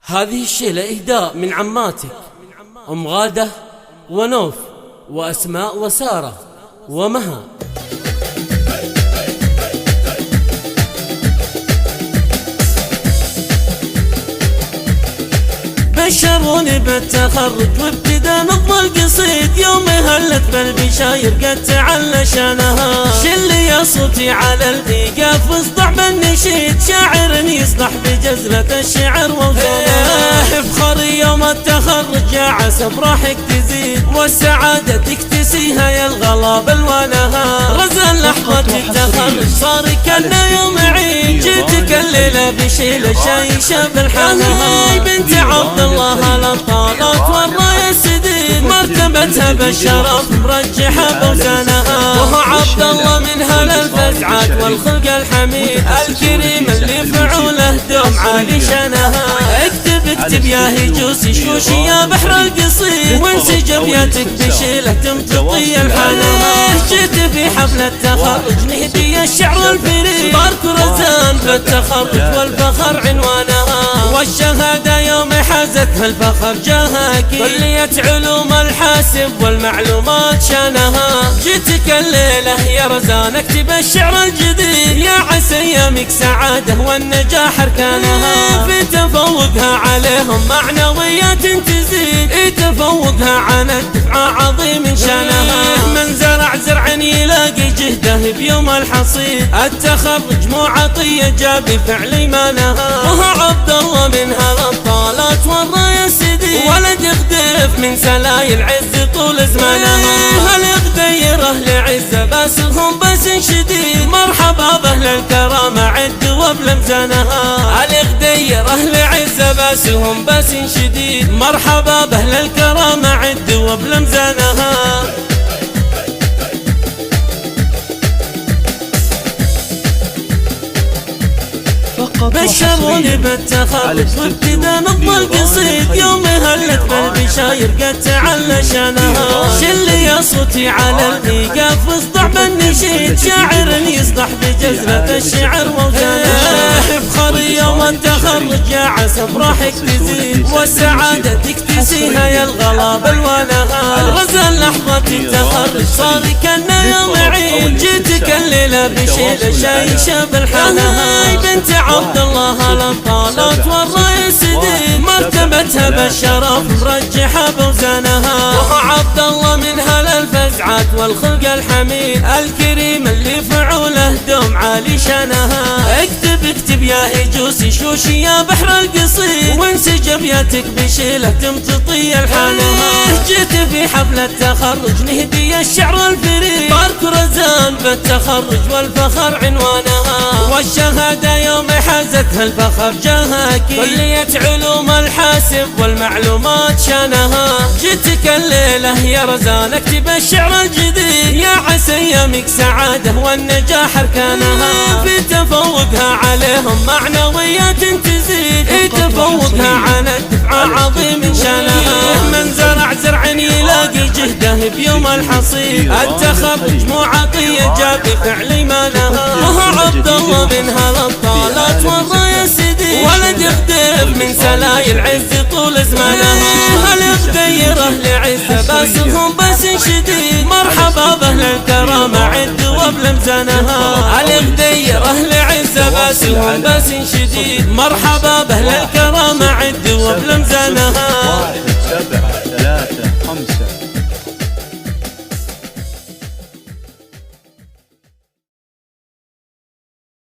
هذه الشيلة إهداء من عماتك أم غادة ونوف وأسماء وسارة ومها. بشروني بالتخرج وابتدى نظم القصيد، يوم هلت بالبشاير قد تعلى شانها. شلي يا صوتي على الإيقاف واصدع بالنشيد، شاعر يصدح بجزلة الشعر ووزنها. افخري يوم التخرج يا عسى بروحك تزيد، والسعادة تكتسيها يا الغلا بالوانها. رزق لحظة التخرج صار كأنه يوم عيد، جيتك الليلة بشيلة شايشة بالحنها. بنت عبد الله لطالت والراية السديد، مرتبتها بالشرف مرجحة بوزنها. وهو عبد الله منها للفزعات والخلق الحميد، الكريم اللي فعوله دوم عالي شانها. اكتب يا هجوسي شوشي يا بحر القصيد، وانسجب ياتك بشيله تمتطي الحنها. جيت في حفل التخرج نهدي الشعر الفريد، بارك رزان بالتخرج والفخر عنوانها. والشهادة يوم حازتها الفخر جاها أكيد، كلية علوم الحاسب والمعلومات شانها. جيتك الليلة يا رزان اكتب الشعر الجديد، يا عسى ايامك سعادة والنجاح اركانها. في تفوقها عليهم معنويات تزيد، تفوقها عن الدفعة عظيم شانها. من زرع زرع يلاقي جهده بيوم الحصيد، التخرج مو عطية جاب فعل ما نها. وهو عبد الله منها للطالات والراية السديد، ولد يغدف من سلايل عز طول زمانها. الغديره لعزة باسلهم بس شديد، مرحبا باهل الكرامة عد وبلمزانها. الغديره لعزة باسلهم بس شديد، مرحبا باهل الكرامة عد وبلمزانها. بشروني بالتخرج وابتدى نظم القصيد، يوم هلت بالبشاير قد تعلى شانها. شلي يا صوتي على الإيقاف واصدع بالنشيد، شاعر يصدح بجزلة الشعر ووزنها. افخري يوم التخرج يا عسى بروحك تزيد، والسعادة تكتسيها يا الغلا بالوانها. رزق لحظة التخرج صار كأنه يوم عيد، جيتك الليلة بشيلة شايشة بالحنها. بنت عبد الله لطالت والراية السديد، مرتبتها بالشرف مرجحة بوزنها. وهو عبد الله منها للفزعات والخلق الحميد، الكريم اللي فعوله دوم عالي شانها. اكتب يا هجوسي شوشي يا بحر القصيد، وانسجب ياتك بشيله تمتطي الحنها. جيت في حفل التخرج نهدي الشعر الفريد، بارك رزان بالتخرج والفخر عنوانها. والشهادة يوم حازتها الفخر جاها أكيد، كلية علوم الحاسب والمعلومات شانها. جيتك الليلة يا رزان اكتب الشعر الجديد، يا عسى ايامك سعادة والنجاح اركانها. في تفوقها عليهم معنويات تزيد، تفوقها عن الدفعة عظيم شانها. من زرع زرع يلاقي جهده بيوم الحصيد، التخرج مو عطية جاب فعل ما نها. وهو عبد الله منها للطالات والراية السديد، ولد يغدف من سلايل عز طول زمانها. الغديره لعزة باسلهم بس شديد، مرحبا باهل الكرامة عد وبلمزانها. الغديره لعزة باسلهم بس شديد، مرحبا باهل الكرامة عد وبلمزانها.